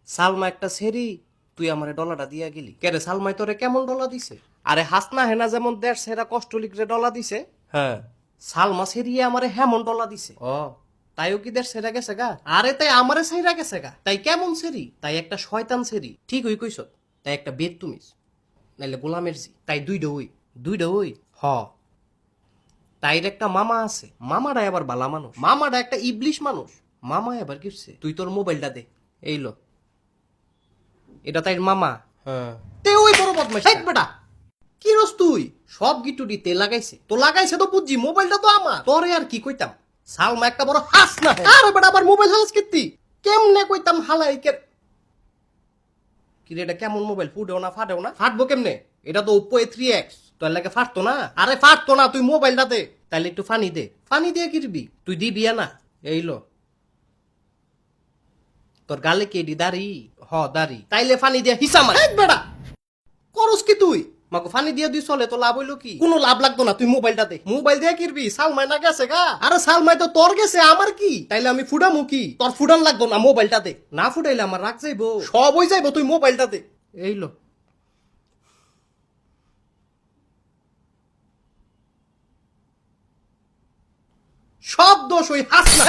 সালমা একটা সেরি, তুই আমারে ডলাটা দিয়া গেলি কেরে? সালমাই তোরে কেমন ডলা দিছে? আরে হাসনা হেনা যেমন দেড় সেরা কষ্ট লিখরে ডলা দিছে, হ্যাঁ সালমা সেরিয়ে আমারে হেমন ডলা দিছে। ও তাইও কি দেড় সেরা গেছে গা? আরে তাই আমারে সেরা গেছে গা। তাই কেমন সেরি? তাই একটা শয়তান সেরি, ঠিক হই কইছ। তাই একটা বেদ তুমিস, নাইলে গোলামের জি। তাই দুইটা হই হ। তাইর একটা মামা আছে, মামাটা আবার বালা মানুষ, মামাটা একটা ইবলিশ মানুষ। মামা এবার কিরছে, তুই তোর মোবাইলটা দে। এই লো, এটা তাইর মামা। হ্যাঁ তে ওই বড় বদমাইশ বেটা। কি রস তুই? সব গিটুডি তে লাগাইছে তো লাগাইছে তো বুঝছি, মোবাইলটা তো আমার। তোরে আর কি কইতাম, সালমা একটা বড় হাস না। আরে বেটা আবার মোবাইল হাস কিত্তি কেমনে কইতাম হালাইকে। কি রে, এটা কেমন মোবাইল? ফুটেও না ফাটেও না। ফাটবো কেমনে? এটা তো ওপ্পো A3X, তোর লাগে ফাটতো না। আরে ফাটতো না, তুই মোবাইলটা দে। তাইলে একটু ফানি দে। ফানি দিয়ে কিরবি তুই? দিবি না। এই লো, তোর গালে কি এডি দাড়ি? হ দাড়ি। তাইলে ফানি দিয়া হিসা মার। এই বেটা করস কি তুই? মাকে ফানি দিয়ে দিস চলে তো লাভ হইলো কি? কোনো লাভ লাগতো না, তুই মোবাইলটা দে। মোবাইল দিয়ে কিরবি? সালমাই না গেছে গা। আরে সালমাই তো তোর গেছে, আমার কি? তাইলে আমি ফুটামু কি? তোর ফুটান লাগতো না, মোবাইলটা দে। না ফুটাইলে আমার রাগ যাইবো, সব হই যাইবো, তুই মোবাইলটা দে। এই লো, সব দোষ ওই হাস না।